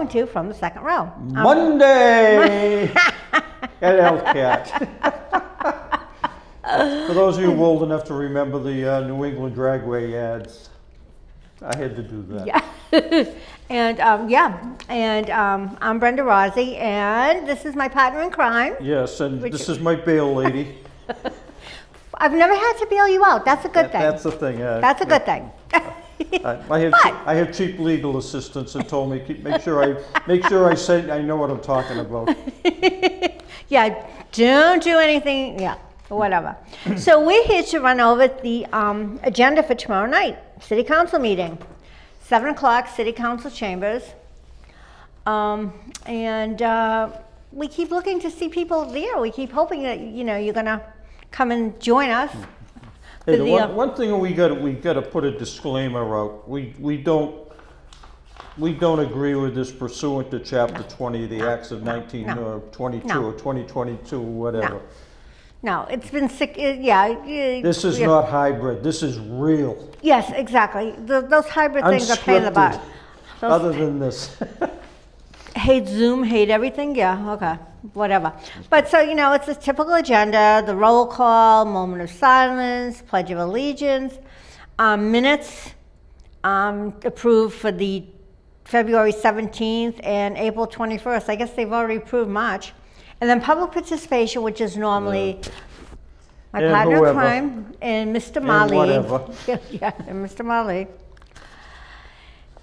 talking to from the second row. Monday at Elcat. For those of you old enough to remember the New England Dragway ads, I had to do that. Yeah. And I'm Brenda Rozzi, and this is my partner in crime. Yes, and this is my bail lady. I've never had to bail you out. That's a good thing. That's the thing. That's a good thing. I have cheap legal assistants that told me make sure I say I know what I'm talking about. Yeah, don't do anything. Yeah, whatever. So we're here to run over the agenda for tomorrow night, City Council meeting, 7 o'clock, City Council chambers, and we keep looking to see people there. We keep hoping that you're gonna come and join us. Hey, one thing we got to put a disclaimer out. We don't agree with this pursuant to Chapter 20 of the Acts of 1922 or 2022 or whatever. No, it's been sick. Yeah. This is not hybrid. This is real. Yes, exactly. Those hybrid things are pain in the butt. Other than this. Hate Zoom, hate everything. Yeah, okay, whatever. But so, it's a typical agenda, the roll call, moment of silence, pledge of allegiance, minutes approved for the February 17th and April 21st. I guess they've already approved March. And then public participation, which is normally my partner in crime and Mr. Marley. And whatever. Yeah, and Mr. Marley.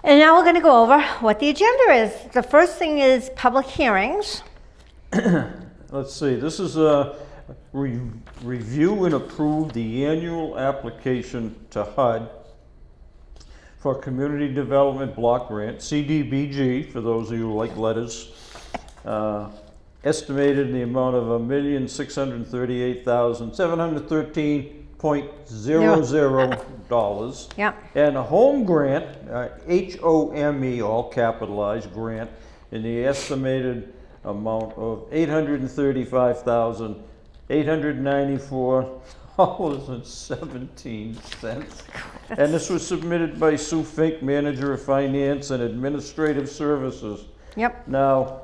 And now we're going to go over what the agenda is. The first thing is public hearings. Let's see, this is a review and approve the annual application to HUD for Community Development Block Grant, CDBG, for those of you who like letters, estimated in the amount of $1,638,713.00. Yeah. And a home grant, HOME, all capitalized grant, in the estimated amount of $835,894.17. And this was submitted by Sue Fink, Manager of Finance and Administrative Services. Yep. Now,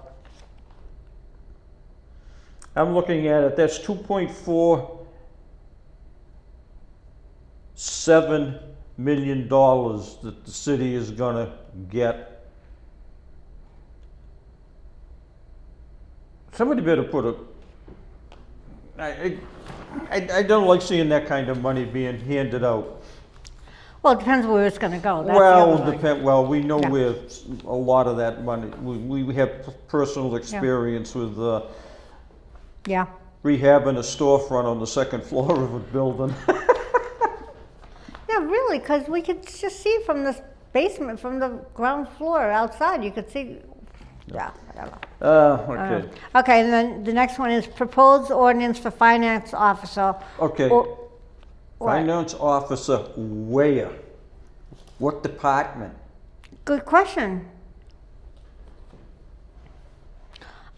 I'm looking at it, that's $2.47 million that the city is gonna get. Somebody better put I don't like seeing that kind of money being handed out. Well, it depends where it's going to go. That's Well, we know where a lot of that money, we have personal experience with rehabbing a storefront on the second floor of a building. Yeah, really, because we could just see from the basement, from the ground floor outside, you could see, whatever. Okay. Okay, and then the next one is proposed ordinance for finance officer. Okay. What? Finance officer where? What department? Good question.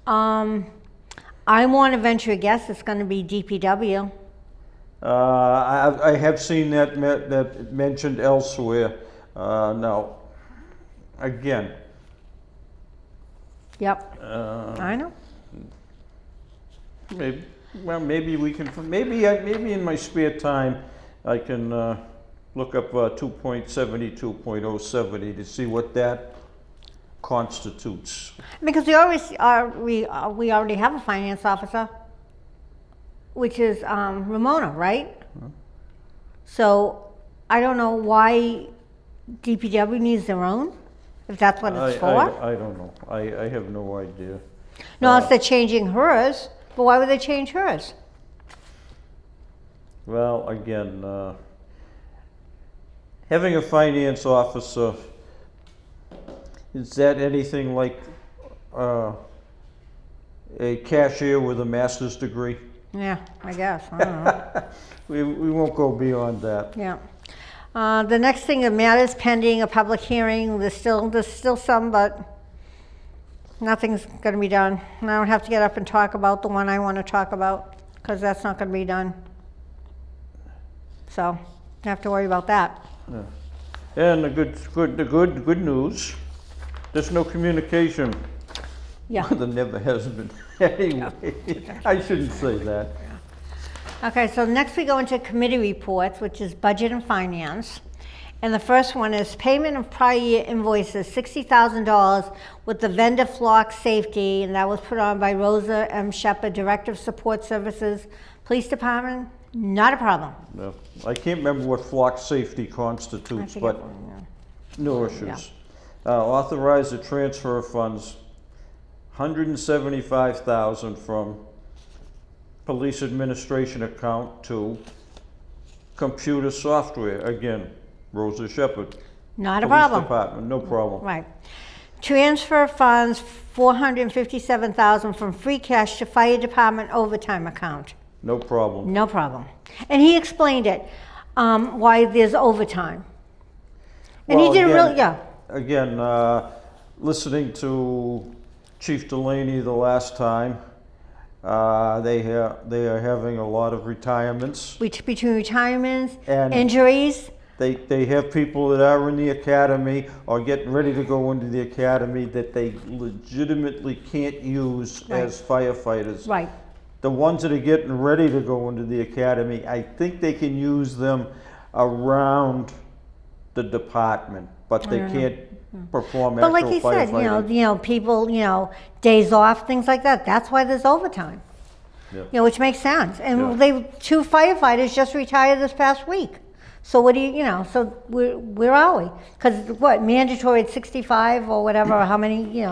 I want to venture a guess it's going to be DPW. I have seen that mentioned elsewhere. Now, again. Yep. I know. Maybe we can. Maybe in my spare time, I can look up 2.72.070 to see what that constitutes. Because we already have a finance officer, which is Ramona, right? So I don't know why DPW needs their own, if that's what it's for. I don't know. I have no idea. No, if they're changing hers, but why would they change hers? Well, again, having a finance officer, is that anything like a cashier with a master's degree? Yeah, I guess. I don't know. We won't go beyond that. Yeah. The next thing, the matters pending a public hearing. There's still some, but nothing's going to be done. And I don't have to get up and talk about the one I want to talk about, because that's not going to be done. So, don't have to worry about that. Yeah. And the good news There's no communication. Yeah. There never has been. Anyway, I shouldn't say that. Okay, so next we go into committee reports, which is budget and finance. And the first one is payment of prior year invoices, $60,000 with the vendor Flock Safety, and that was put on by Rosa M. Shepherd, Director of Support Services, Police Department. Not a problem. No, I can't remember what flock safety constitutes, I but forget one, no issues. Authorize the transfer of funds, $175,000 from police administration account to computer software. Again, Rosa Shepherd. Not a Police problem. Department, no problem. Right. Transfer funds, $457,000 from free cash to fire department overtime account. No problem. No problem. And he explained it, why there's overtime. And Well, he didn't again- really, yeah. Again, listening to Chief Delaney the last time, they are having a lot of retirements. Between retirements, And- injuries, They have people that are in the academy or getting ready to go into the academy that they legitimately can't use Right. as firefighters. right, The ones that are getting ready to go into the academy, I think they can use them around the department, but they can't perform but like actual he said, firefighting. people, days off, things like that, that's why there's overtime. Yeah. Which makes sense, and Yeah. 2 firefighters just retired this past week. So what do so where are we? Because what, mandatory at 65 or whatever, or how many,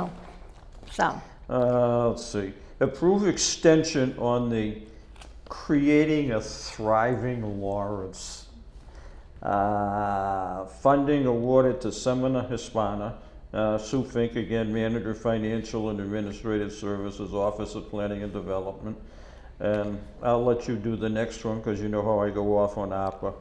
so. Let's see. Approve extension on the Creating a Thriving Lawrence. Funding awarded to Semina Hispana. Sue Fink, again, Manager, Financial and Administrative Services, Office of Planning and Development. And I'll let you do the next one because you know how I go off on ARPA.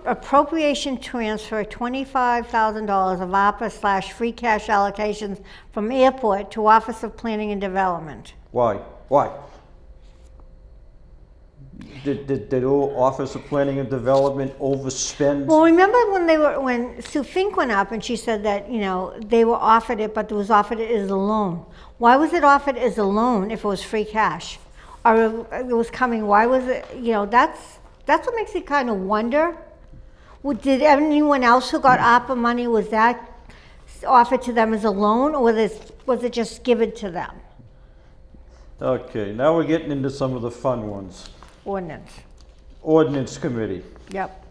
Appropriation transfer $25,000 of ARPA/free cash allocations from airport to Office of Planning and Development. Why? Why? Did Office of Planning and Development overspend? Well, remember when Sue Fink went up and she said that, they were offered it, but it was offered it as a loan. Why was it offered as a loan if it was free cash? Or it was coming, why was it, that's what makes it kind of wonder. Did anyone else who got ARPA money, was that offered to them as a loan, or was it just given to them? Okay, now we're getting into some of the fun ones. Ordinance. Ordinance Committee. Yep.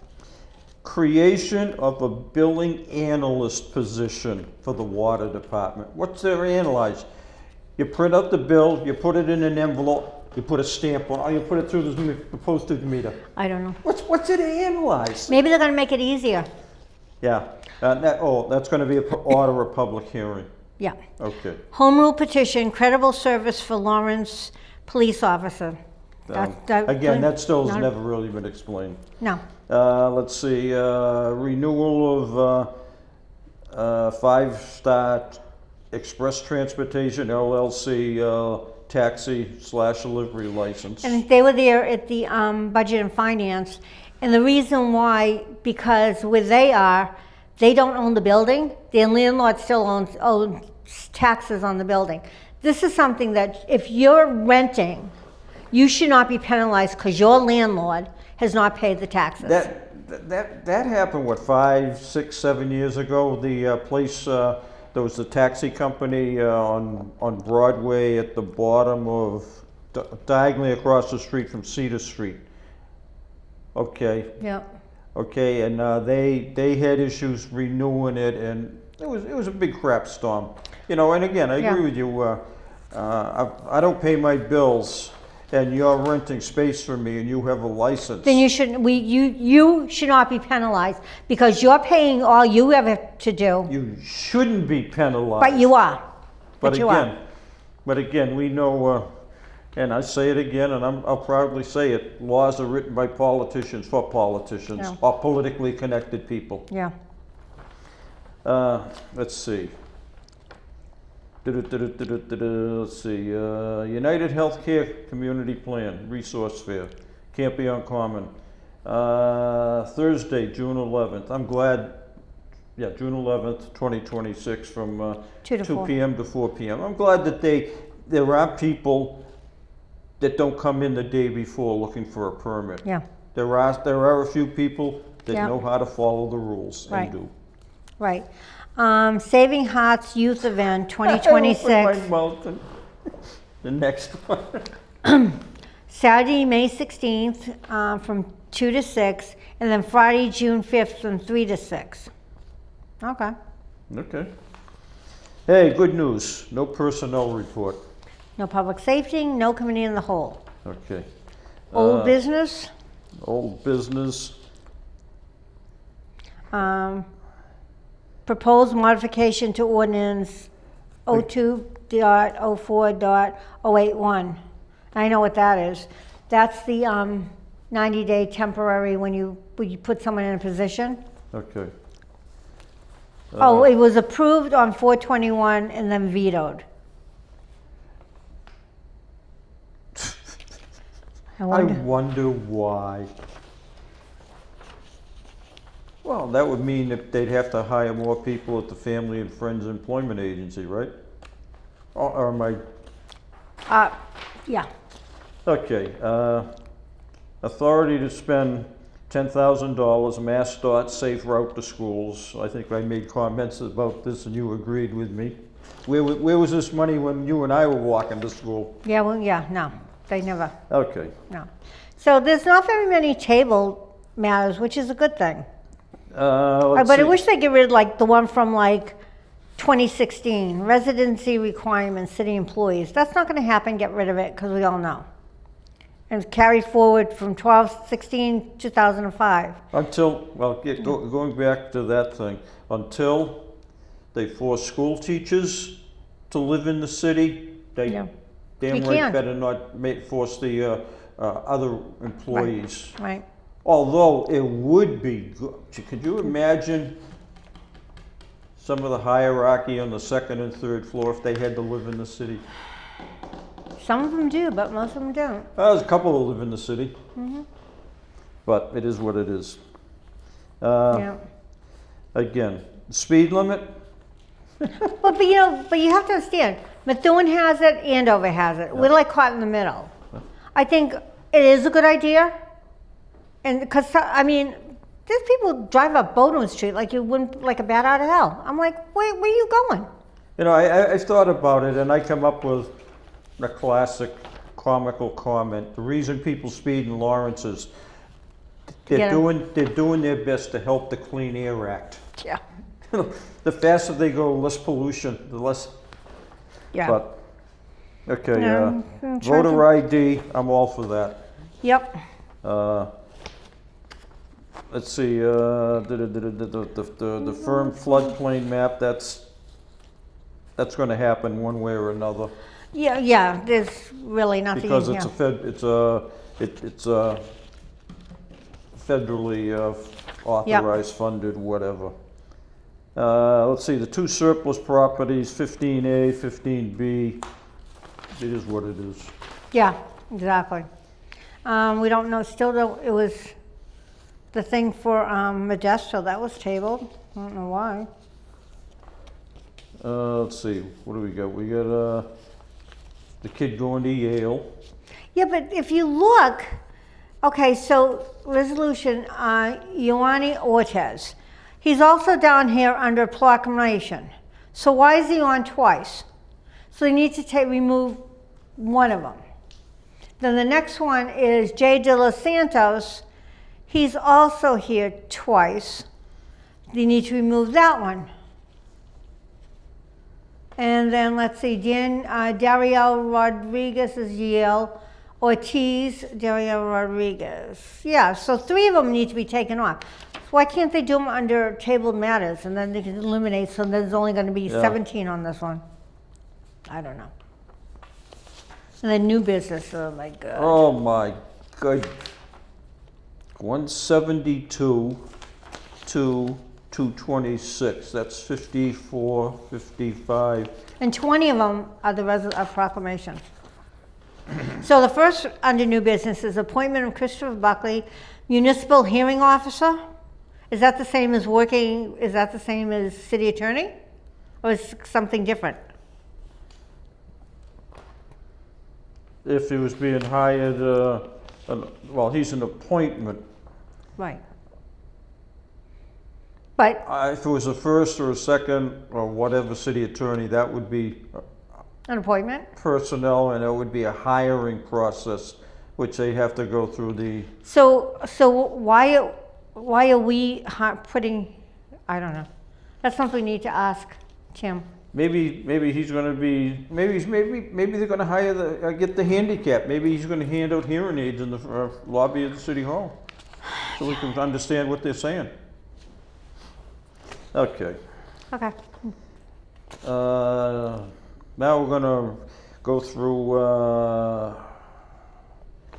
Creation of a billing analyst position for the water department. What's their analyze? You print out the bill, you put it in an envelope, you put a stamp on, or you put it through the postage meter. I don't know. What's it analyze? Maybe they're gonna make it easier. Yeah, that's gonna be order a public hearing. Yeah. Okay. Home rule petition, credible service for Lawrence police officer. Again, that still has not- never really been explained. No. Let's see, renewal of 5-Star Express Transportation LLC taxi/delivery license. And they were there at the Budget and Finance, and the reason why, because where they are, they don't own the building, their landlord still owns taxes on the building. This is something that if you're renting, you should not be penalized because your landlord has not paid the taxes. That happened, what, 5, 6, 7 years ago? The place, there was the taxi company on Broadway at the bottom of, diagonally across the street from Cedar Street. Okay. Yeah. Okay, and they had issues renewing it, and it was a big crap storm. And again, I agree with you. I don't pay my bills, and you're renting space for me, and you have a license. Then you should not be penalized because you're paying all you ever to do, You shouldn't be penalized. but you are. But you are. But again, we know, and I say it again, and I'll proudly say it, laws are written by politicians for politicians Yeah. or politically connected people. Yeah. Let's see. Let's see. United Healthcare Community Plan Resource Fair, Campion Common, Thursday, June 11th. I'm glad, yeah, June 11th, 2026, from 2 to 4. p.m. to 4 p.m. I'm glad that there are people that don't come in the day before looking for a permit. Yeah, There are a few people that Yeah. know how to follow the rules and Right. do. right. Saving Hearts Youth Event I opened 2026, my mouth and the next one. Saturday, May 16th, from 2 to 6, and then Friday, June 5th, from 3 to 6. Okay. Okay. Hey, good news. No personnel report. No public safety, no committee in the whole. Okay. Old business, Old business. proposed modification to ordinance 02.04.081. I know what that is. That's the 90-day temporary when you put someone in a position. Okay. Oh, it was approved on 4/21 and then vetoed. I I wonder, wonder why. Well, that would mean that they'd have to hire more people at the Family and Friends Employment Agency, right? Or am I, yeah, okay, authority to spend $10,000, MassDOT safe route to schools. I think I made comments about this and you agreed with me. Where was this money when you and I were walking to school? yeah, well, yeah, no, they never, Okay. no. So there's not very many table matters, which is a good thing. Let's But I see. wish they'd get rid of like the one from like 2016, residency requirements, city employees. That's not gonna happen, get rid of it, because we all know. And it's carried forward from 12/16, 2005. Until, well, going back to that thing, until they force school teachers to live in the city, they Yeah. damn We right can't. better not force the other employees. Right, Although it would be good, could you imagine some of the hierarchy on the second and third floor if they had to live in the city? some of them do, but most of them don't. There's a couple that live in the city, Mm-hmm. but it is what it is. Yeah. Again, speed limit, But you have to understand, Methuen has it, Andover has it. We're like caught in the middle. I think it is a good idea. And because, I mean, there's people drive up Bowdoin Street like you wouldn't, like a bat out of hell. I'm like, where are you going? you know, I've thought about it and I come up with a classic comical comment. The reason people speed in Lawrence is they're Yeah. doing their best to help the Clean Air Act. Yeah. The faster they go, less pollution, the less, Yeah. but, okay, Yeah, I'm trying voter ID, I'm all for that. Yep. Let's see, the firm floodplain map, that's gonna happen one way or another. Yeah, there's really nothing in Because here. it's a federally authorized, funded, whatever. Let's see, the two surplus properties, 15A, 15B, it is what it is. Yeah, exactly. We don't know, still don't, it was the thing for Modesto, that was tabled. I don't know why. Let's see, what do we got? We got the kid going to Yale. Yeah, but if you look, okay, so resolution, Ioani Ortez. He's also down here under proclamation. So why is he on twice? So you need to remove one of them. Then the next one is Jay De Los Santos. He's also here twice. You need to remove that one. And then let's see, Dario Rodriguez is Yale. Ortiz, Dario Rodriguez. Yeah, so 3 of them need to be taken off. Why can't they do them under tabled matters and then they can eliminate, so there's only going to be 17 on this one? I don't know. And then new business, oh my God. Oh my God. 172 to 226, that's 54, 55. And 20 of them are the proclamation. So the first under new business is appointment of Christopher Buckley, municipal hearing officer. Is that the same as working, is that the same as city attorney? Or is it something different? If he was being hired, well, he's an appointment. Right. But, If it was a first or a second or whatever city attorney, that would be an appointment? personnel, and it would be a hiring process, which they have to go through the, So why are we putting, I don't know. That's something we need to ask Tim. maybe he's gonna be, maybe they're gonna hire get the handicap. Maybe he's gonna hand out hearing aids in the lobby of the city hall, so we can understand what they're saying. Okay. Okay. Now we're gonna go through,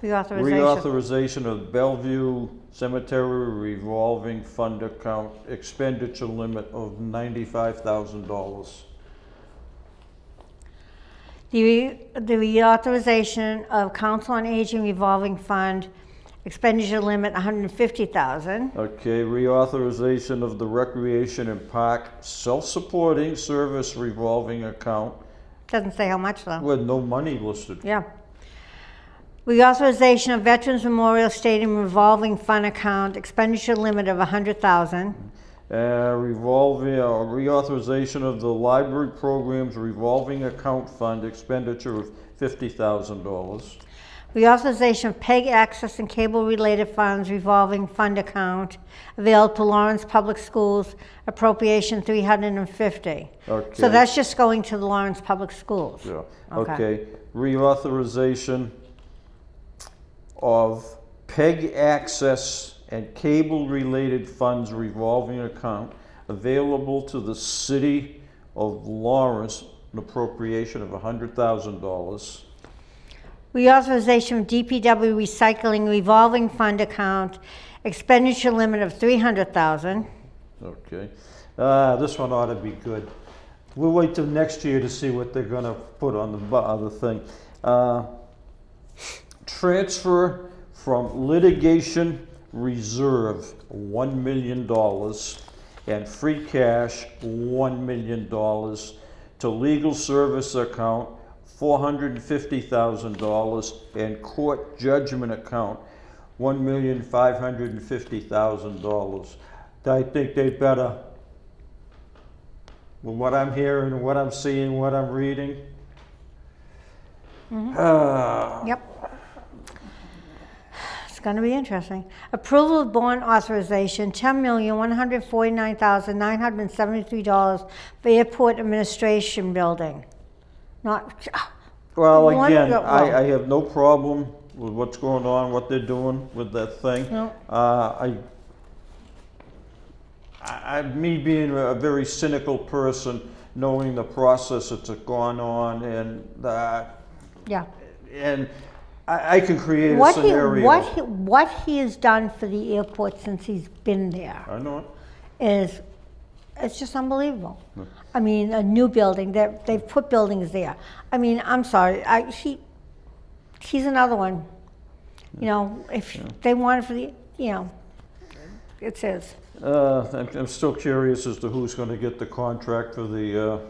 Reauthorization. reauthorization of Bellevue Cemetery revolving fund account expenditure limit of $95,000. The reauthorization of Council on Aging revolving fund expenditure limit $150,000. Okay, reauthorization of the Recreation and Park self-supporting service revolving account Doesn't say how much though. with no money listed. Yeah. Reauthorization of Veterans Memorial Stadium revolving fund account expenditure limit of $100,000. Reauthorization of the library programs revolving account fund expenditure of $50,000. Reauthorization of PEG access and cable related funds revolving fund account available to Lawrence Public Schools appropriation $350. Okay. So that's just going to the Lawrence Public Schools. Yeah, Okay. okay. Reauthorization of PEG access and cable-related funds revolving account available to the city of Lawrence, an appropriation of $100,000. Reauthorization of DPW recycling revolving fund account expenditure limit of $300,000. Okay. This one ought to be good. We'll wait till next year to see what they're gonna put on the other thing. Transfer from litigation reserve, $1 million, and free cash, $1 million, to legal service account, $450,000, and court judgment account, $1,550,000. I think they better, with what I'm hearing, what I'm seeing, what I'm reading. Yep. It's going to be interesting. Approval of bond authorization, $10,149,973 for airport administration building. Not, Well, One- again, well- I have no problem with what's going on, what they're doing with that thing. No. Me being a very cynical person, knowing the process that's gone on, and yeah. I can create a What scenario. he has done for the airport since he's been there I know it. is, it's just unbelievable. I mean, a new building, they've put buildings there. I mean, I'm sorry, he's another one. You know, if they want it for the, you know, it's his. I'm still curious as to who's going to get the contract for the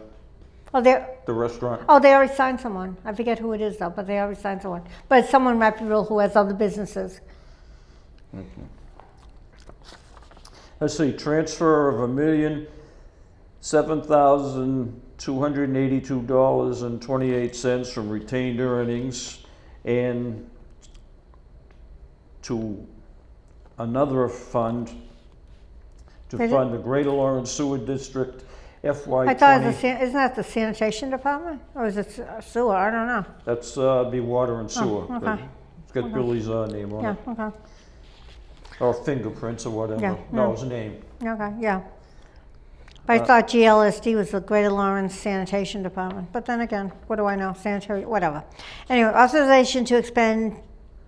restaurant. They already signed someone. I forget who it is though, but they already signed someone. But it's someone reputable who has other businesses. Okay. Let's see, transfer of $1,007,282.28 from retained earnings and to another fund to Is it- fund the Greater Lawrence Sewer District FY I thought it 20. was isn't that the sanitation department? Or is it sewer? I don't know. That's be water and sewer. okay. but It's got Billy's name on Yeah, it, okay. or fingerprints or whatever. Yeah, No, yeah. his name. Okay, yeah. But I thought GLSD was the Greater Lawrence Sanitation Department. But then again, what do I know? Sanitary, whatever. Anyway, authorization to expend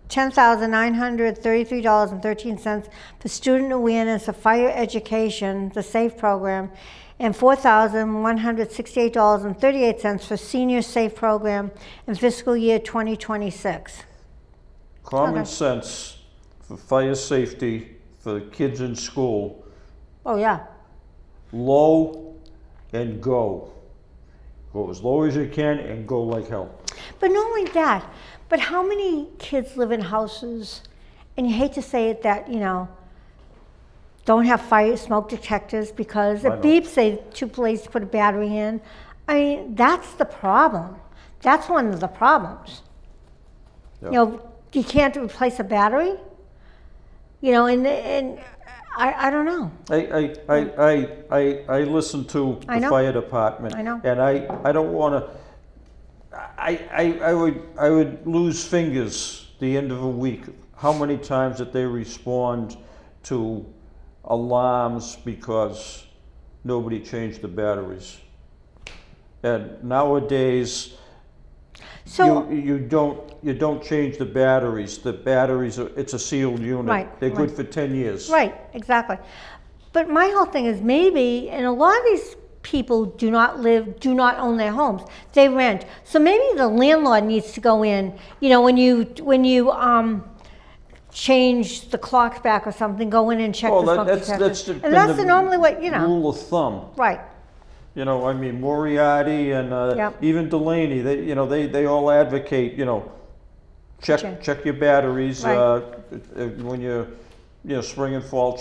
$10,933.13 for student awareness of fire education, the SAFE program, and $4,168.38 for senior SAFE program in fiscal year 2026. Common Okay. sense for fire safety for the kids in school Oh, yeah. Low and go. Go as low as you can and go like hell. But not only that, but how many kids live in houses, and you hate to say it, that, don't have fire smoke detectors because I it know. beeps, say too late to put a battery in. I mean, that's the problem. That's one of the problems. Yeah. You can't replace a battery. And I don't know. I listen to I the know. fire department. I know. And I don't wanna, I would lose fingers the end of a week, how many times that they respond to alarms because nobody changed the batteries. And nowadays, So you don't change the batteries. The batteries it's a sealed unit. Right, They're good right. for 10 years. right, exactly. But my whole thing is maybe, and a lot of these people do not own their homes. They rent. So maybe the landlord needs to go in. When you change the clock back or something, go in and check Well, the smoke that's detector. been And that's the normally what rule of thumb. Right. I mean, Moriarty and Yep. even Delaney, they all advocate, check your batteries Right. when you're spring and fall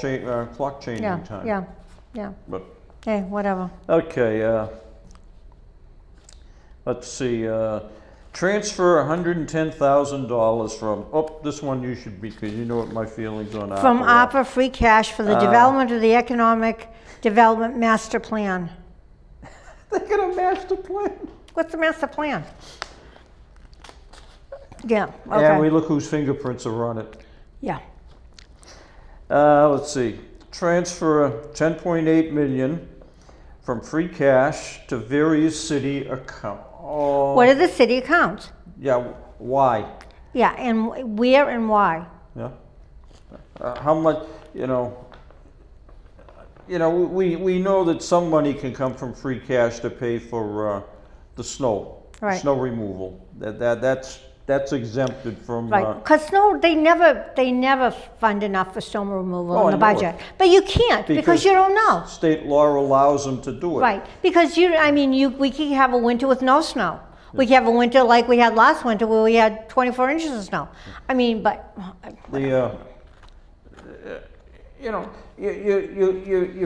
clock changing Yeah. time. Yeah. But Hey, whatever. okay, let's see. Transfer $110,000 from. Oh, this one you should be, because you know what my feelings on From are. ARPA free cash for the development of the Economic Development Master Plan. They got a master plan. What's the master plan? Yeah. Okay. And we look whose fingerprints are on it. Yeah. Let's see. Transfer 10.8 million from free cash to various city accounts. Oh, What are the city accounts? yeah. Why? Yeah, and where and why? Yeah. How much? We know that some money can come from free cash to pay for the snow, Right. snow removal. That's exempted from. Right, because they never fund enough for snow removal Oh, in the I know budget. it. But you can't, because you don't know. State law allows them to do it. Right, because we could have a winter with no snow. We could have a winter like we had last winter where we had 24 inches of snow. I mean, but, you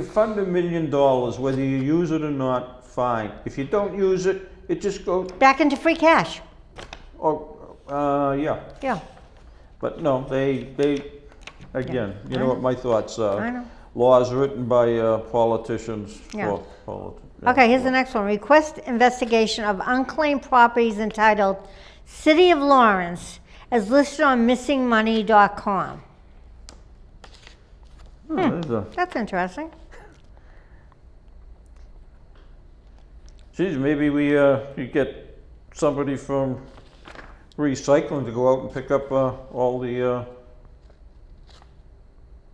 fund $1 million, whether you use it or not, fine. If you don't use it, it just goes, back into free cash. yeah. Yeah, But no, they again, you know what my thoughts are. I know. Laws written by politicians Yeah. for politics. Okay, here's the next one. Request investigation of unclaimed properties entitled City of Lawrence as listed on missingmoney.com. That's interesting. Geez, maybe we could get somebody from recycling to go out and pick up all the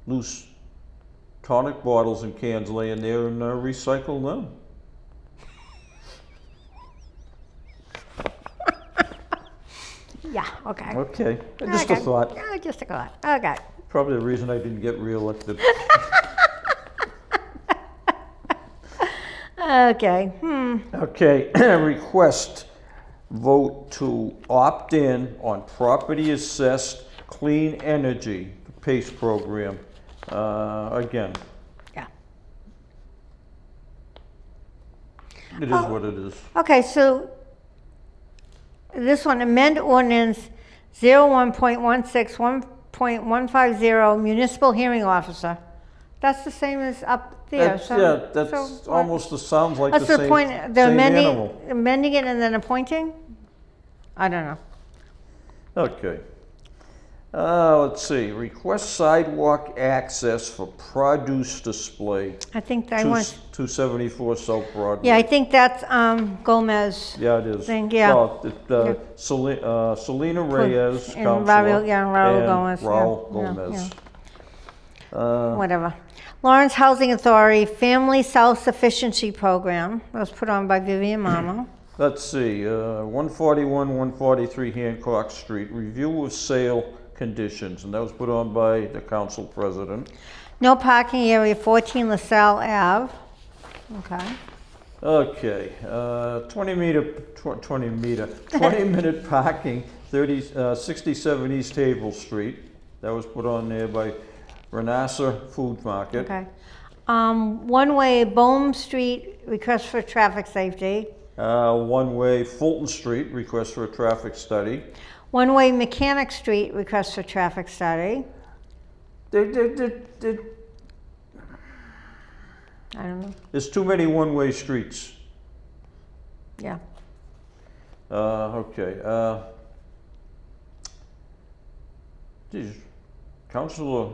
loose tonic bottles and cans laying there and recycle them. Yeah, okay. Okay, just a Okay. thought. Yeah, just a thought. Okay. Probably the reason I didn't get reelected. Okay. Okay, request vote to opt in on property assessed clean energy, the PACE program. Again, Yeah. it is what it is. Okay, so this one, amend ordinance 01.16, 1.150 municipal hearing officer. That's the same as up there. That's so almost sounds like What's the the same, point? They're same animal. amending it and then appointing? I don't know. Okay. Let's see, request sidewalk access for produce display. I think I want, 274 South Broadway. yeah, I think that's Gomez. Yeah, it is. Thing, yeah. Well, Yeah. Selena Reyes, And Counselor, Raul- yeah, Raul and Gomez, yeah, Raul yeah, Gomez. Whatever. Lawrence Housing Authority Family Self-Sufficiency Program. That was put on by Vivian Mamo. Let's see, 141, 143 Hancock Street, review of sale conditions, and that was put on by the council president. No parking area 14 LaSalle Ave. Okay. Okay, 20 minute parking, 67 East Havel Street. That was put on there by Renassa Food Market. Okay. One-way Bohm Street, request for traffic safety. One-way Fulton Street, request for a traffic study. One-way Mechanic Street, request for traffic study. I don't know. There's too many one-way streets. Yeah. Okay. Geez, Councilor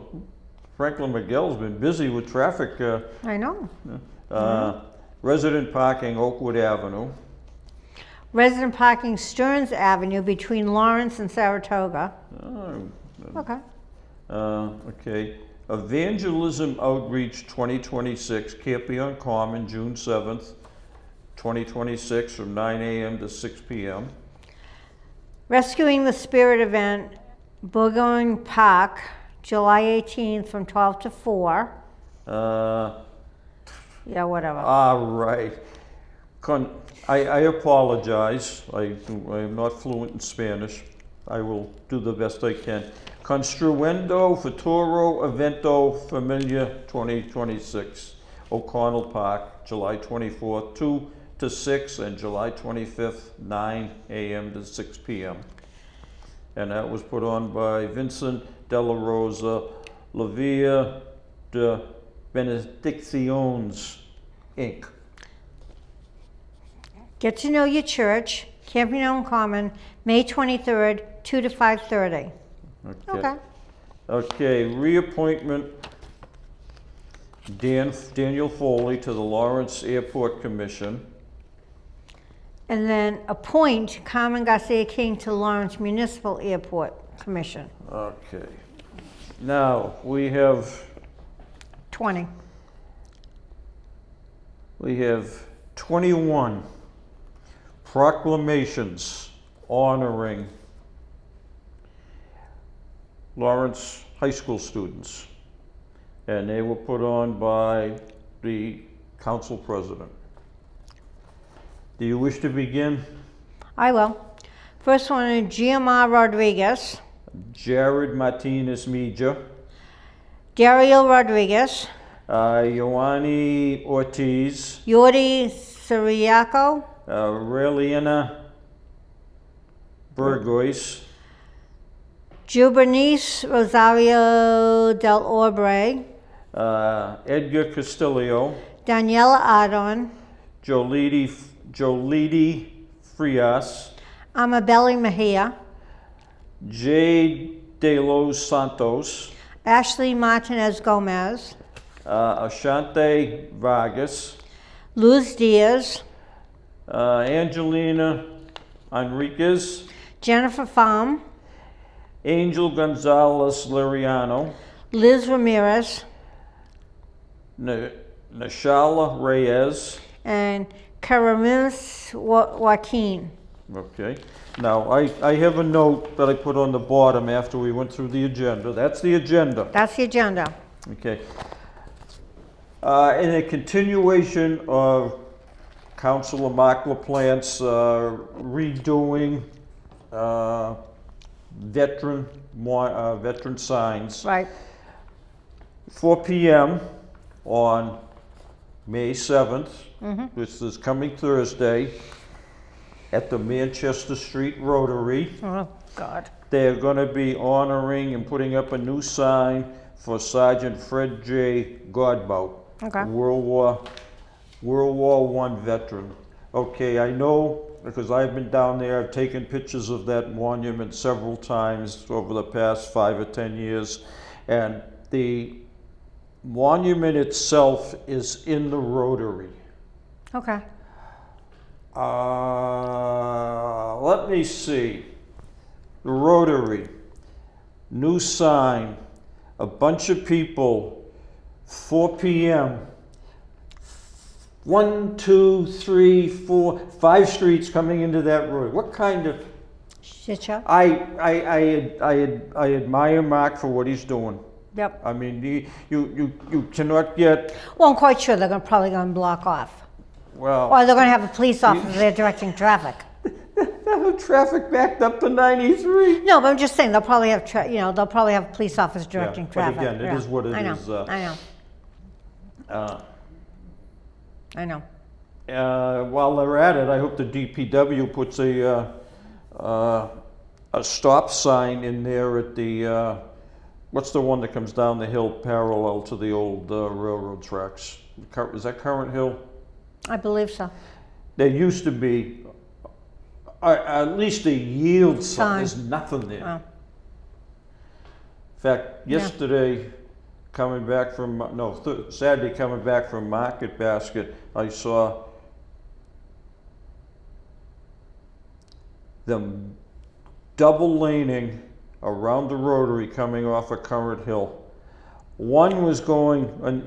Franklin Miguel's been busy with traffic. I know. Resident parking Oakwood Avenue. Resident parking Stearns Avenue between Lawrence and Saratoga. Okay. Okay. Evangelism Outreach 2026, Campion Common, June 7th, 2026, from 9 a.m. to 6 p.m. Rescuing the Spirit event, Burgoyne Park, July 18th from 12 to 4. Yeah, whatever. All right. I apologize. I am not fluent in Spanish. I will do the best I can. Construendo Futuro Evento Familia 2026, O'Connell Park, July 24th, 2 to 6, and July 25th, 9 a.m. to 6 p.m. And that was put on by Vincent Della Rosa, La Via de Benedicciones, Inc. Get to know your church, Campion Common, May 23rd, 2 to 5:30. Okay. Okay, reappointment Daniel Foley to the Lawrence Airport Commission. And then appoint Carmen Garcia King to Lawrence Municipal Airport Commission. Okay. Now, we have 20. 21 proclamations honoring Lawrence High School students. And they were put on by the council president. Do you wish to begin? I will. First one is Giamar Rodriguez, Jared Martinez Meja, Dario Rodriguez, Ioani Ortiz, Yordi Siriaco, Reliana Burgoyce, Jubernice Rosario del Orbre, Edgar Castillo, Daniela Ardon, Jolidi Frias, Amabeli Mejia, Jade De Los Santos, Ashley Martinez Gomez, Ashante Vargas, Luz Diaz, Angelina Enriquez, Jennifer Pham, Angel Gonzalez Liriano, Liz Ramirez, Nashala Reyes. and Karamis Joaquin. Okay. Now, I have a note that I put on the bottom after we went through the agenda. That's the agenda. That's the agenda. Okay. In a continuation of Councilor Mark LaPlante's redoing veteran signs. Right. 4 p.m. on May 7th, which is coming Thursday, at the Manchester Street Rotary. Oh, God. They're going to be honoring and putting up a new sign for Sergeant Fred J. Godbout, Okay. World War I veteran. Okay, I know because I've been down there. I've taken pictures of that monument several times over the past 5 or 10 years, and the monument itself is in the Rotary. Okay. Let me see. The Rotary, new sign, a bunch of people, 4 p.m. 1, 2, 3, 4, 5 streets coming into that road. What kind of Did you? I admire Mark for what he's doing. Yep. I mean, you cannot get, Well, I'm quite sure they're probably gonna block off. well, Or they're gonna have a police officer there directing traffic. the traffic backed up to 93. No, but I'm just saying, they'll probably have, they'll probably have police officers directing But traffic. again, it is what it I know, is. I know, I know. While they're at it, I hope the DPW puts a stop sign in there at the, what's the one that comes down the hill parallel to the old railroad tracks? Is that Current Hill? I believe so. There used to be at least a yield sign. Sign. There's nothing there. Oh. In fact, yesterday, coming back from, Saturday coming back from Market Basket, I saw them double laning around the rotary coming off of Current Hill. One was going, and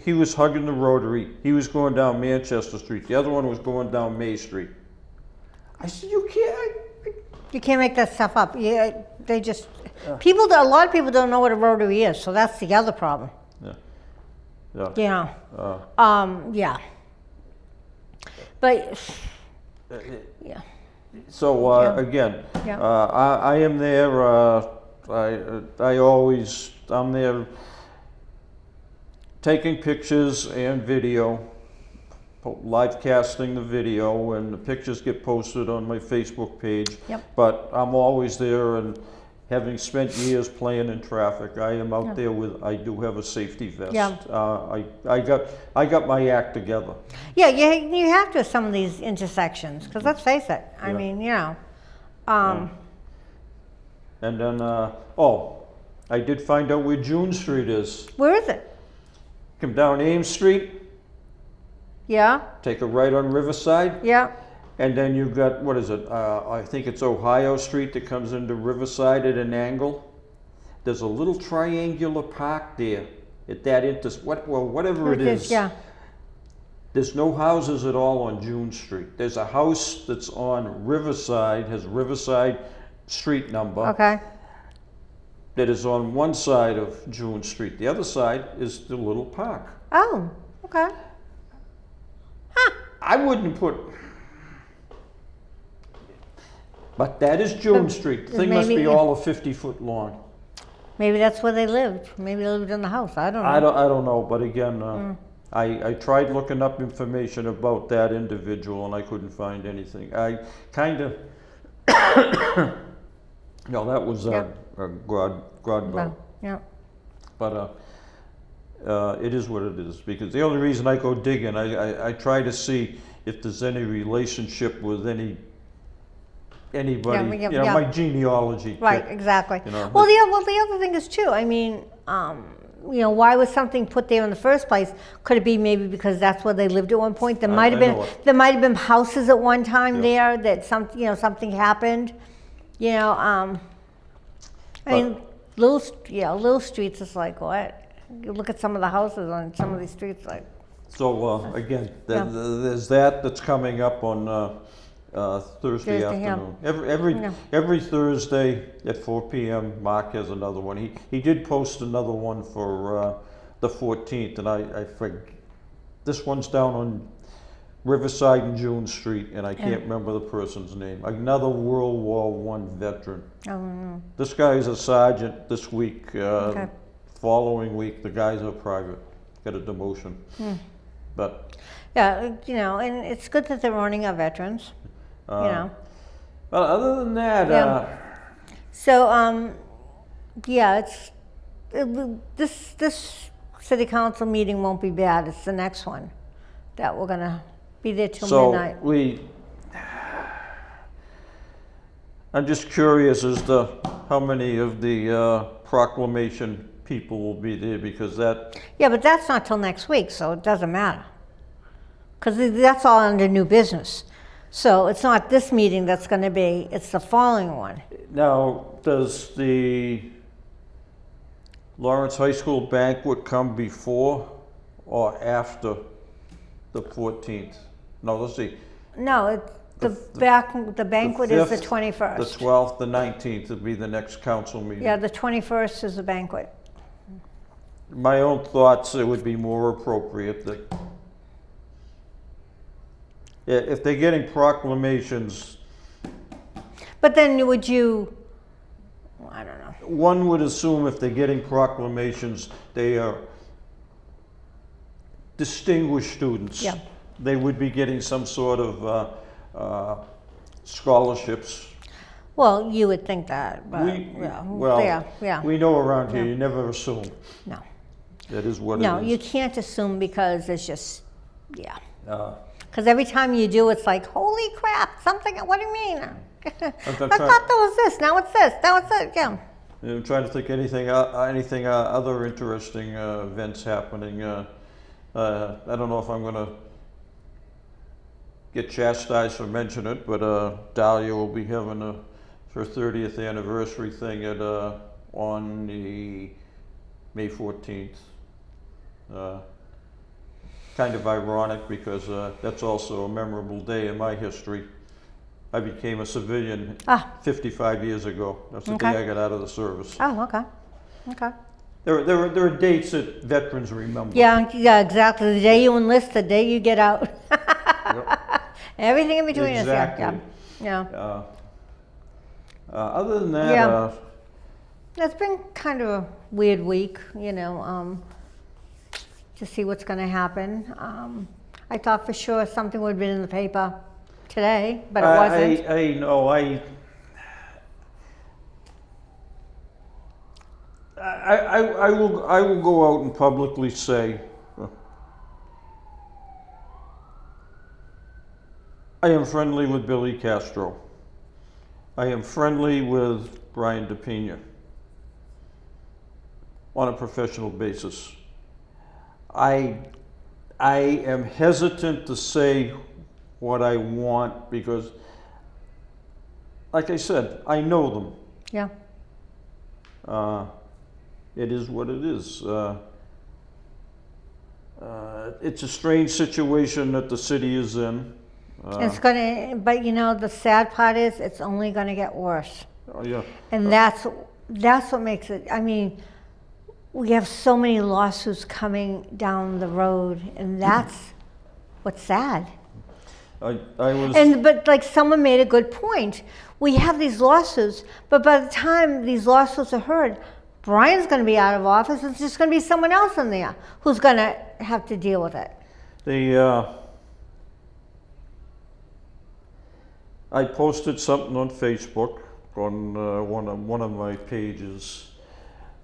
he was hugging the rotary. He was going down Manchester Street. The other one was going down May Street. I said, you can't. You can't make that stuff up. Yeah, they just, a lot of people don't know what a rotary is, so that's the other problem. Yeah. You know, yeah. But, yeah. So again, Yeah. I am there. I'm there taking pictures and video, live casting the video, and the pictures get posted on my Facebook page. Yep. But I'm always there, and having spent years playing in traffic, I am out there with. I do have a safety vest. Yeah. I got my act together. Yeah, you have to at some of these intersections, because let's face it, I mean, you know. And then, I did find out where June Street is. Where is it? Come down Ames Street, Yeah, take a right on Riverside, yeah, and then you've got, what is it? I think it's Ohio Street that comes into Riverside at an angle. There's a little triangular park there at that whatever it is. Yeah, There's no houses at all on June Street. There's a house that's on Riverside, has Riverside street number. okay. That is on one side of June Street. The other side is the little park. Oh, okay. I wouldn't put, but that is June Street. The thing must maybe- be all of 50 foot long. Maybe that's where they lived. Maybe they lived in the house, I don't know. I don't know, but again, I tried looking up information about that individual and I couldn't find anything. I kind of, that was a God Well, boat. yeah, But it is what it is, because the only reason I go digging, I try to see if there's any relationship with anybody, yeah. my genealogy. right, exactly. You know, Well, the other thing is too, I mean, why was something put there in the first place? Could it be maybe because that's where they lived at one point? There might have I know it. there might have been houses at one time Yeah. there that something happened. I mean, little streets is like what? You look at some of the houses on some of these streets, like. So again, there's that's coming up on Thursday Thursday, yeah. afternoon. Every Thursday at 4 p.m. Mark has another one. He did post another one for the 14th, and I forget. This one's down on Riverside and June Street, and I can't remember the person's name. Another World War I veteran. I don't know. This guy is a sergeant this week. Following week, the guy's a private. Got a demotion. But Yeah, and it's good that they're honoring our veterans. well, other than that, Yeah. So, this city council meeting won't be bad. It's the next one that we're gonna be there till midnight. I'm just curious as to how many of the proclamation people will be there, because that, Yeah, but that's not till next week, so it doesn't matter. Because that's all under new business. So it's not this meeting that's gonna be, it's the following one. now, does the Lawrence High School banquet come before or after the 14th? No, let's see. No, The banquet is the 21st. The 12th, the 19th would be the next council meeting. Yeah, the 21st is the banquet. My own thoughts, it would be more appropriate that if they're getting proclamations, But then would you, I don't know. one would assume if they're getting proclamations, they are distinguished students. Yeah. They would be getting some sort of scholarships. Well, you would think that, but Well, yeah. we know around here, you never assume. No, That is what no, it you is. can't assume because it's just, yeah. Uh, Because every time you do, it's like, holy crap, something, what do you mean? I trying- thought that was this, now it's this, now it's it, yeah. I'm trying to think anything other interesting events happening. I don't know if I'm gonna get chastised for mentioning it, but Dahlia will be having her 30th anniversary thing on the May 14th. Kind of ironic because that's also a memorable day in my history. I became a civilian 55 years ago. That's the Okay. day I got out of the service. Oh, okay, okay. There are dates that veterans remember. Yeah, exactly, the day you enlist, the day you get out. Everything in between is, Exactly. yeah. Other than that, Yeah. It's been kind of a weird week, to see what's gonna happen. I thought for sure something would have been in the paper today, but it wasn't. I know. I will go out and publicly say I am friendly with Billy Castro. I am friendly with Brian DePina on a professional basis. I am hesitant to say what I want because, like I said, I know them. Yeah, It is what it is. It's a strange situation that the city is in. it's gonna, but the sad part is, it's only gonna get worse. Yeah. And that's what makes it, I mean, we have so many lawsuits coming down the road, and that's what's sad. I was. But like someone made a good point. We have these lawsuits, but by the time these lawsuits are heard, Brian's going to be out of office. It's just going to be someone else in there who's going to have to deal with it. I posted something on Facebook on one of my pages.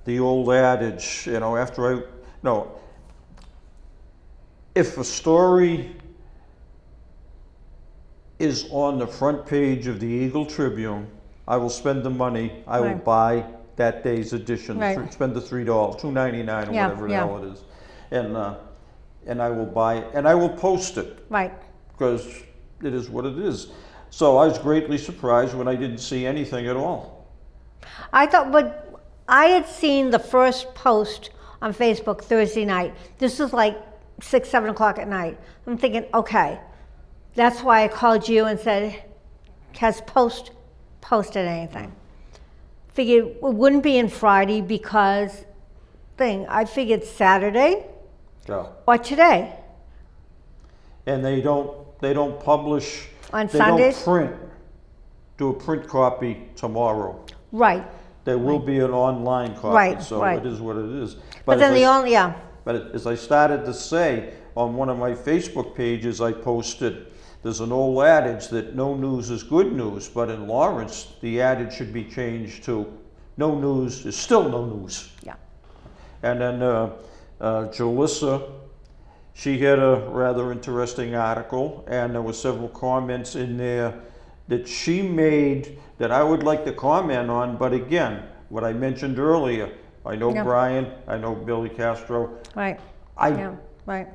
The old adage, if a story is on the front page of the Eagle Tribune, I will spend the money. I will Right. buy that day's edition. Right. Spend the $3, $2.99 or Yeah, whatever the yeah. hell it is, and I will buy it and I will post it Right. because it is what it is. So I was greatly surprised when I didn't see anything at all. I thought, but I had seen the first post on Facebook Thursday night. This was like 6, 7 o'clock at night. I'm thinking, okay, that's why I called you and said, has posted anything? Figured it wouldn't be in Friday because I figured Saturday Yeah. or today. And they don't publish On they Sundays? don't do a print copy tomorrow. Right. There will be an online copy, Right, so right. it is what it is. But then But as I started to say, on one of my Facebook pages, I posted, there's an old adage that no news is good news, but in Lawrence, the adage should be changed to no news is still no news. Yeah. And then Jalissa, she had a rather interesting article, and there were several comments in there that she made that I would like to comment on, but again, what I mentioned earlier, I know Yeah. Brian, I know Billy Castro. Right. I Yeah. Right.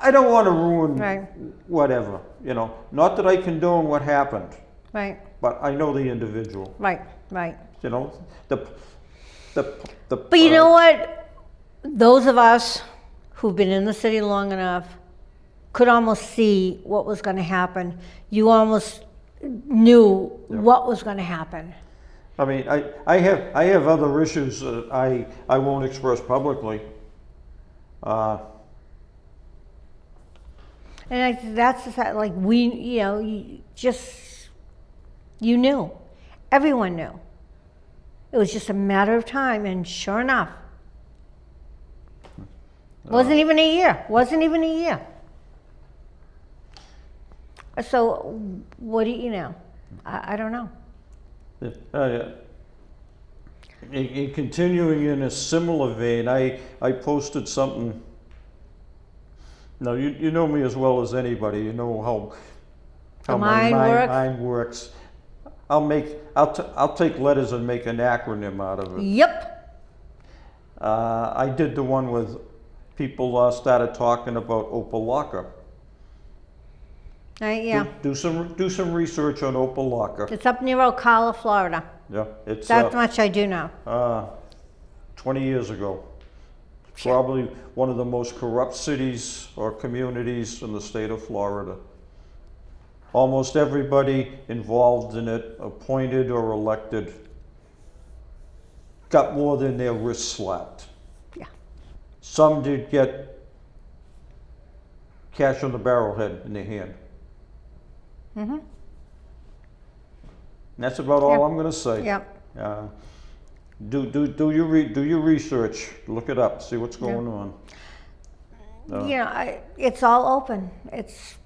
I don't want to ruin Right. whatever, Not that I condone what happened, Right. but I know the individual, Right. Right. the But you know what? Those of us who've been in the city long enough, could almost see what was going to happen. You almost knew what was going to happen. I mean, I have other issues that I won't express publicly. And that's just like you knew. Everyone knew. It was just a matter of time, and sure enough, wasn't even a year. So, what do you know? I don't know. In continuing in a similar vein, I posted something. Now, you know me as well as anybody. You know how my mind works. I'll take letters and make an acronym out of it. Yep. I did the one with people started talking about Opalaka. Yeah. Do some research on Opalaka. It's up near Ocala, Florida. Yeah, it's that much I do know. 20 years ago. Probably one of the most corrupt cities or communities in the state of Florida. Almost everybody involved in it, appointed or elected, got more than their wrists slapped. Yeah. Some did get cash on the barrelhead in their hand. Mm-hmm. And that's about all I'm going to say. Yep. Do your research, look it up, see what's going on. It's all open. It's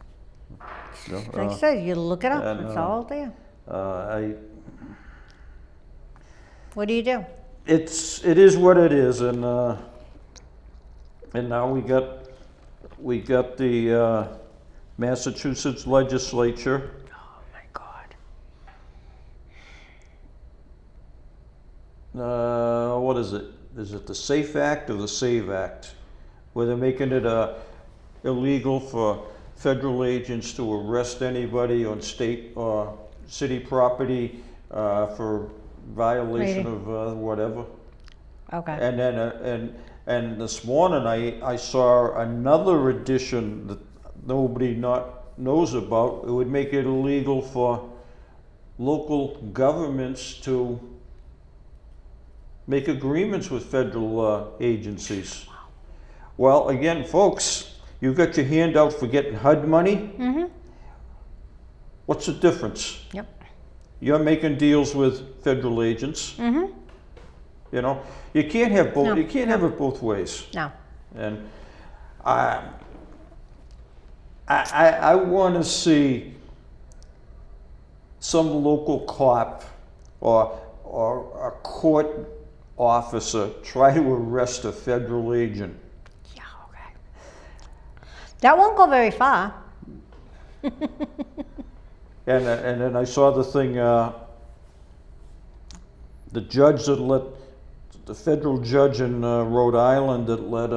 like I said, you look it up. And, it's all there. What do you do? It is what it is, and now we got the Massachusetts legislature. Oh my God. What is it? Is it the SAFE Act or the SAVE Act? Where they're making it illegal for federal agents to arrest anybody on state or city property for violation of whatever. Okay. And then and this morning I saw another addition that nobody knows about. It would make it illegal for local governments to make agreements with federal agencies. Well, again, folks, you've got your hand out for getting HUD money. Mm-hmm. What's the difference? Yep. You're making deals with federal agents. Mm-hmm. You know, you can't have both. No, You can't have it both ways. No. And I want to see some local cop or a court officer try to arrest a federal agent. Yeah. Okay. That won't go very far. And then I saw the thing, the judge that let, the federal judge in Rhode Island that let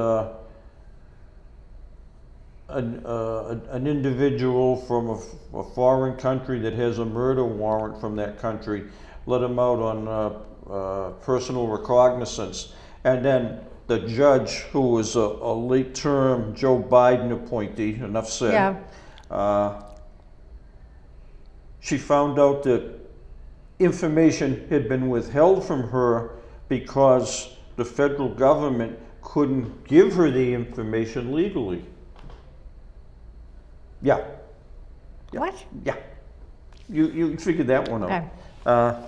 an individual from a foreign country that has a murder warrant from that country, let him out on personal recognizance. And then the judge, who was a late-term Joe Biden appointee, enough said, she found out that information had been withheld from her because the federal government couldn't give her the information legally. Yeah. What? Yeah. You figured that one out. Okay.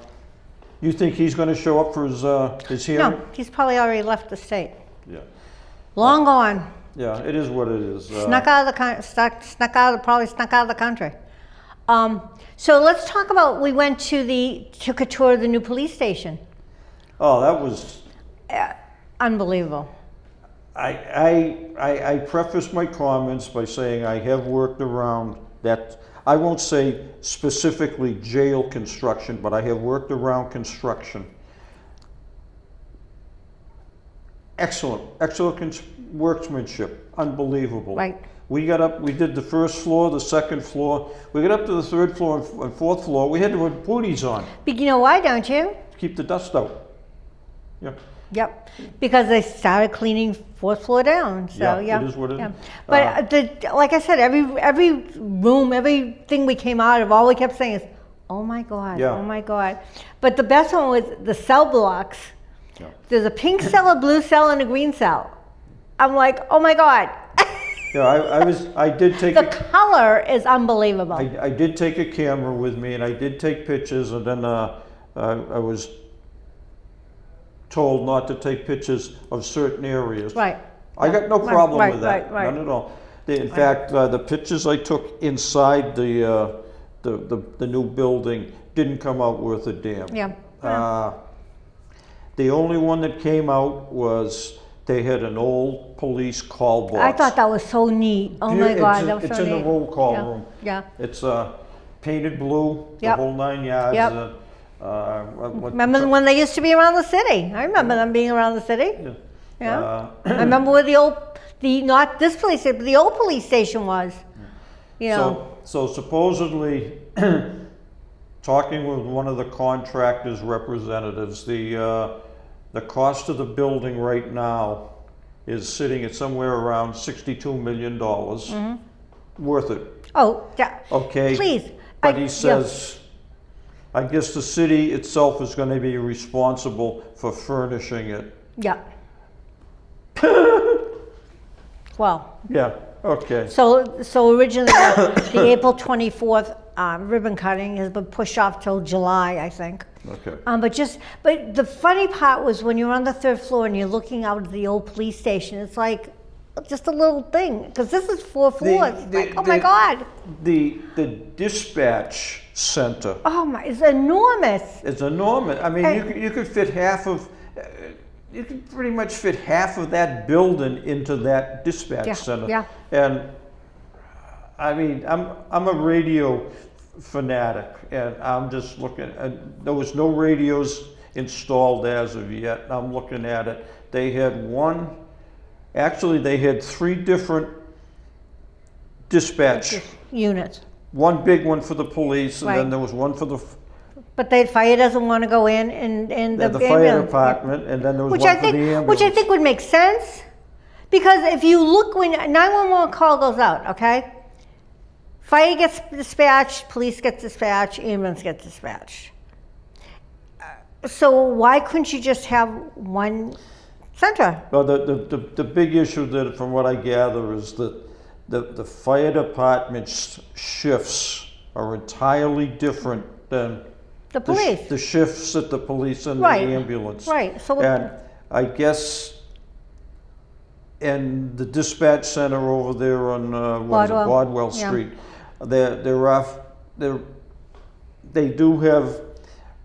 You think he's going to show up for his hearing? No, he's probably already left the state. Yeah. Long gone. Yeah, it is what it is. Snuck out of the probably snuck out of the country. So let's talk about, we took a tour of the new police station. Oh, that was Unbelievable. I preface my comments by saying I have worked around that. I won't say specifically jail construction, but I have worked around construction. Excellent workmanship, unbelievable. Right. We got up, we did the first floor, the second floor. We got up to the third floor and fourth floor. We had to put booties on But you know why, don't you? to keep the dust out. Yeah. Yep, because they started cleaning fourth floor down, so, Yeah, yeah. it is what it yeah. is. But like I said, every room, everything we came out of, all we kept saying is, oh my God, Yeah. oh my God. But the best one was the cell blocks. Yeah. There's a pink cell, a blue cell, and a green cell. I'm like, oh my God. Yeah, I did take, The color is unbelievable. I did take a camera with me and I did take pictures, and then I was told not to take pictures of certain areas. Right. I got no Right, problem right, with that, right, right. none at all. In fact, the pictures I took inside the new building didn't come out worth a damn. Yeah. The only one that came out was they had an old police call box. I thought that was so neat. Oh my God, that was It's so in neat. the roll call Yeah, room. yeah. It's painted blue, the Yep. whole 9 yards. Yep. Remember when they used to be around the city? I remember them being around the city. Yeah. I remember where not this police station, but the old police station was. You know. So supposedly, talking with one of the contractor's representatives, the cost of the building right now is sitting at somewhere around $62 million. Worth it, Oh, yeah. okay? Please. But he says, I guess the city itself is gonna be responsible for furnishing it. Yeah. Well, Yeah, okay. so originally, the April 24th ribbon cutting has been pushed off till July, I think. Okay. But the funny part was when you're on the third floor and you're looking out at the old police station, it's like just a little thing, because this is 4 floors. It's like, oh my God. The dispatch center It's enormous. is enormous. I mean, And- you could fit you could pretty much fit half of that building into that dispatch Yeah, center. yeah. And I mean, I'm a radio fanatic, and I'm just looking. There was no radios installed as of yet. I'm looking at it. They had they had 3 different dispatch. Units. One big one for the police, and Right. then there was one for the But the fire doesn't want to go in and the fire ambulance- department, and then there was Which one I for think, the ambulance. which I think would make sense, because if you look when 911 call goes out, okay, fire gets dispatched, police gets dispatched, ambulance gets dispatched. So why couldn't you just have one center? Well, the big issue that, from what I gather, is that the fire department's shifts are entirely different than The police. the shifts at the police and Right, the ambulance. right, so- And I guess in the dispatch center over there on Bodwell, Bodwell yeah. Street, they do have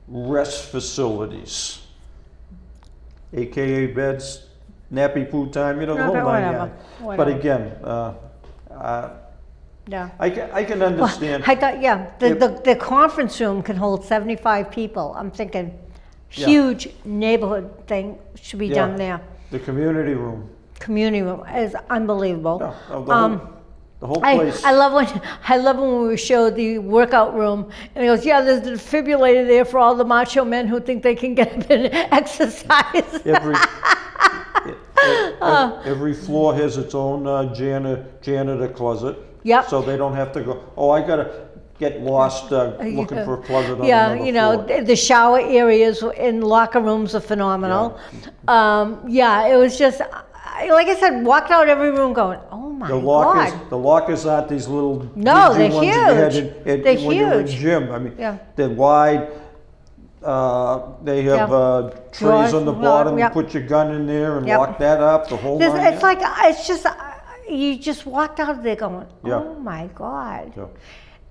rest facilities, AKA beds, nappy poo time, the No, whole but 9 whatever, yards. But whatever. again, Yeah. I can understand. I thought, yeah, If- the conference room can hold 75 people. I'm thinking, Yeah. huge neighborhood thing should be done Yeah. there. The community room, Community room is unbelievable. the whole I place. love when we were showed the workout room, and he goes, yeah, there's a defibrillator there for all the macho men who think they can get up and exercise. Every floor has its own janitor closet. Yep. So they don't have to go, oh, I gotta get lost looking for a closet on Yeah, another floor. the shower areas in locker rooms are phenomenal. Yeah, it was just, like I said, walked out every room going, oh my God. The lockers aren't these little No, dingy they're ones that you had huge. in- They're when you're in huge. gym. I mean, Yeah. they're wide. They have trays Drawers, on the well, bottom. yeah. You put your gun in there and Yep. lock that up. The whole nine It's yards. like, it's just, you just walked out of there going, Yeah. oh my God. Yeah.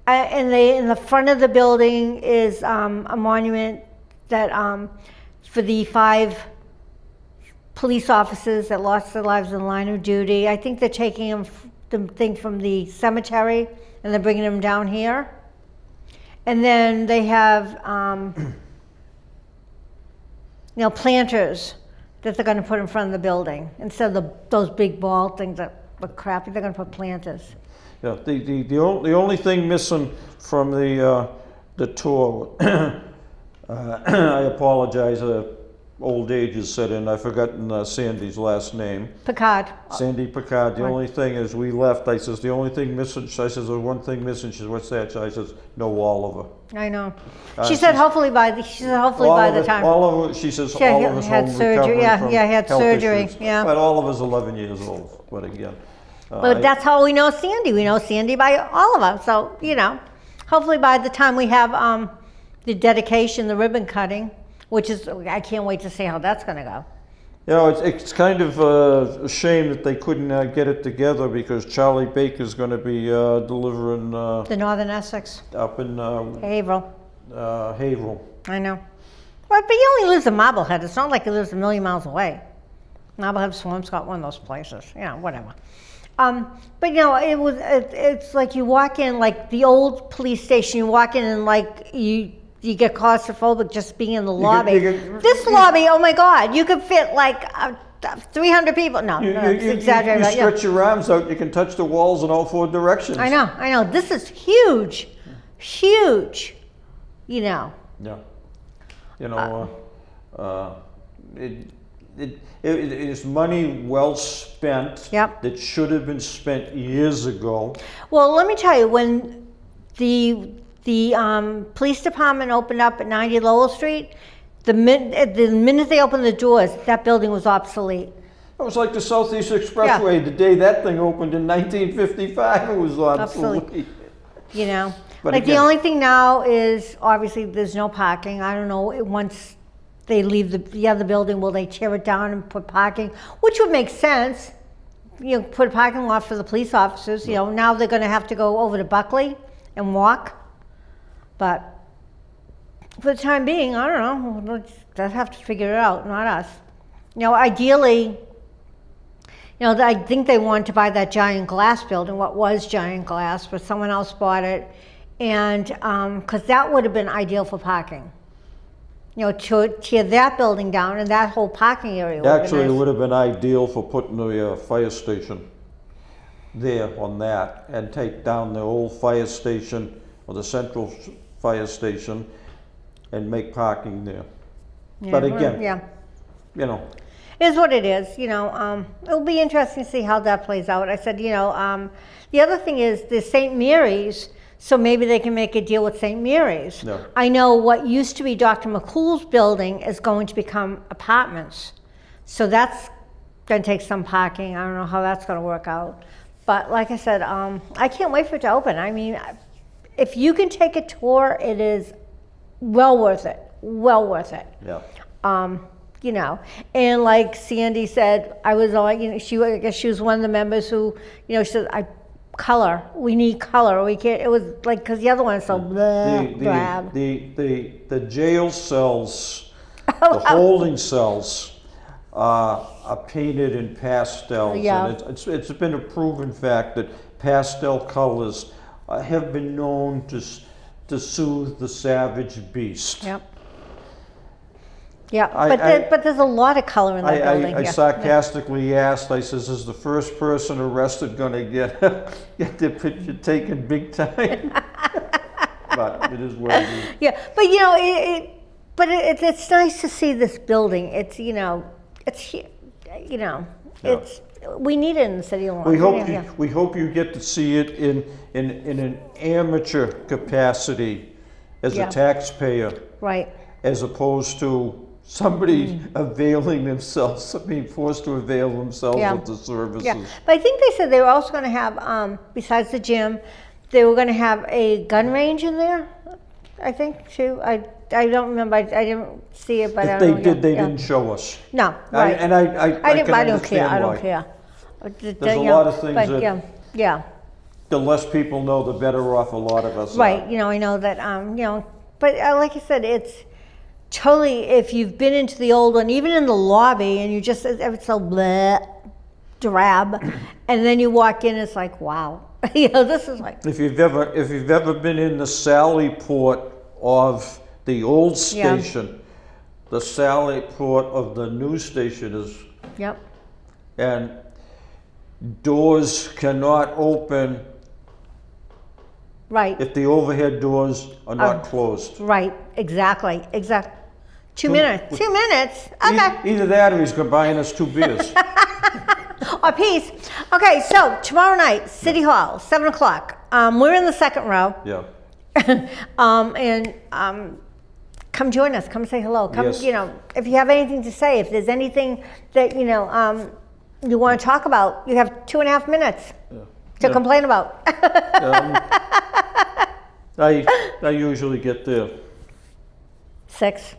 And in the front of the building is a monument that for the 5 police officers that lost their lives in the line of duty. I think they're taking the thing from the cemetery and they're bringing them down here. And then they have, planters that they're going to put in front of the building instead of those big ball things that look crappy. They're going to put planters. Yeah, the only thing missing from the tour, I apologize, old age has set in. I've forgotten Sandy's last name. Picard. Sandy Picard. The Right. only thing is we left. I says, the only thing missing, I says, there's one thing missing. She says, what's that? I says, no Oliver. I know. Uh, She said she's- hopefully by the time. Oliver, she says, She Oliver's had home surgery, recovering yeah, from yeah, he had health surgery, issues. yeah. But Oliver's 11 years old, but again. But that's how we know Sandy. We know Sandy by Oliver. So, hopefully by the time we have the dedication, the ribbon cutting, which is, I can't wait to see how that's going to go. It's kind of a shame that they couldn't get it together because Charlie Baker's going to be delivering The Northern Essex, up in Haverhill. Haverhill. I know. But he only lives in Marblehead. It's not like he lives a million miles away. Marblehead, Swampscott, one of those places. Whatever. But it's like you walk in, like the old police station, you walk in and like you get claustrophobic just being in the lobby. This lobby, oh my God, you could fit like 300 people. No, it's exaggerated. You but yeah. stretch your arms out, you can touch the walls in all four directions. I know. This is huge. Huge. Yeah. It is money well spent. Yep. That should have been spent years ago. Well, let me tell you, when the police department opened up at 90 Lowell Street, the minute they opened the doors, that building was obsolete. It was like the Southeast Expressway. The day that thing opened in 1955, it was obsolete. But Like again, the only thing now is obviously there's no parking. I don't know, once they leave the other building, will they tear it down and put parking? Which would make sense. Put a parking lot for the police officers. Now they're going to have to go over to Buckley and walk. But for the time being, I don't know. They'll have to figure it out, not us. Ideally, I think they wanted to buy that giant glass building, what was giant glass, but someone else bought it. And because that would have been ideal for parking. To tear that building down and that whole parking area would actually, be it nice. would have been ideal for putting a fire station there on that and take down the old fire station or the central fire station and make parking there. But again, It is what it is. It'll be interesting to see how that plays out. I said, the other thing is the St. Mary's. So maybe they can make a deal with St. Mary's. No. I know what used to be Dr. McCool's building is going to become apartments. So that's going to take some parking. I don't know how that's going to work out. But like I said, I can't wait for it to open. I mean, if you can take a tour, it is well worth it. Well worth it. Yeah. And like Sandy said, I was like, I guess she was one of the members who, she said, we need color. We can't. It was like because the other one is so drab. The jail cells, the holding cells, are painted in pastels. Yeah. And it's been a proven fact that pastel colors have been known to soothe the savage beast. Yep. Yeah, but there's a lot of color in that building. I sarcastically asked, I says, is the first person arrested going to get their picture taken big time? But it is what it is. Yeah, but it's nice to see this building. It's we need it in the city of Lawrence. We hope you get to see it in an amateur capacity as a taxpayer. Right. As opposed to somebody availing themselves, being forced to avail themselves of the services. Yeah, but I think they said they were also going to have, besides the gym, they were going to have a gun range in there, I think, too. I don't remember. I didn't see it, but I don't know. If they did, they didn't show us. No, right. I don't care. I don't care. There's a lot of things that yeah. the less people know, the better off a lot of us Right. are. I know that, but like I said, it's totally, if you've been into the old one, even in the lobby, and it's so drab, and then you walk in, it's like, wow. This is like. If you've ever been in the Sally Port of the old station, the Sally Port of the new station is. Yep. And doors cannot open. Right. If the overhead doors are not closed. Right. Exactly. 2 minutes. 2 minutes? Okay. Either that or he's buying us 2 beers. A piece. Okay, so tomorrow night, City Hall, 7 o'clock. We're in the second row. Yeah. Come join us. Come say hello. Come, Yes. you know, if you have anything to say, if there's anything that, you know, you want to talk about, you have 2.5 minutes to complain about. I usually get there. 6.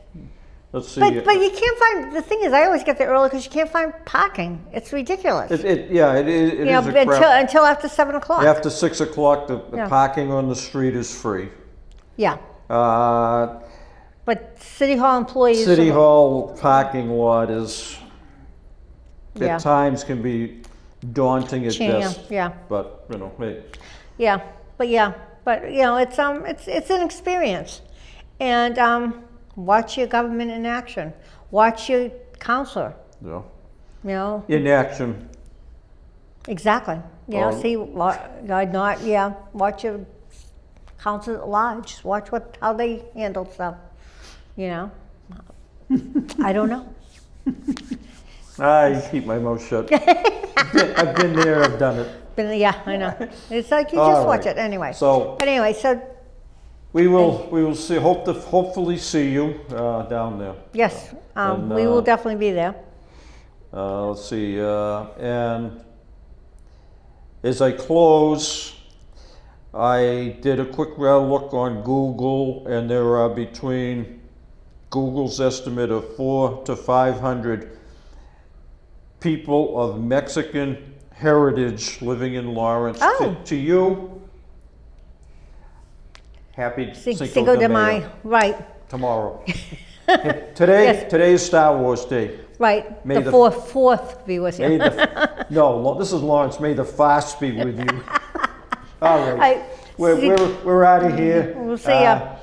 Let's see. But you can't find, the thing is, I always get there early because you can't find parking. It's ridiculous. It is You know, a crap. until after 7 o'clock. After 6 o'clock, the Yeah. parking on the street is free. Yeah. Uh, But City Hall employees. City Hall parking lot is, Yeah. at times can be daunting at Yeah, best. yeah. But, you know, hey, Yeah, but you know, it's an experience, and watch your government in action. Watch your counselor. you know, You know, in action. exactly. You know, Um, see, watch your counselor at large. Just watch how they handle stuff. You know, I don't know. I keep my mouth shut. I've been there, I've done it. But yeah, I know. It's like you All just watch right. it anyway. So But anyway, so we will see. Hopefully see you down there. yes, And, we will definitely be there. Let's see. And as I close, I did a quick look on Google, and there are between Google's estimate of 400 to 500 people of Mexican heritage living in Lawrence. Oh. To you, happy Cinco de Mayo, right, tomorrow. Today, Yes. today is Star Wars Day. right. May The the- fourth be with you. May no, this is Lawrence. May the fast be with you. All right. I- We're out of here. We'll see ya.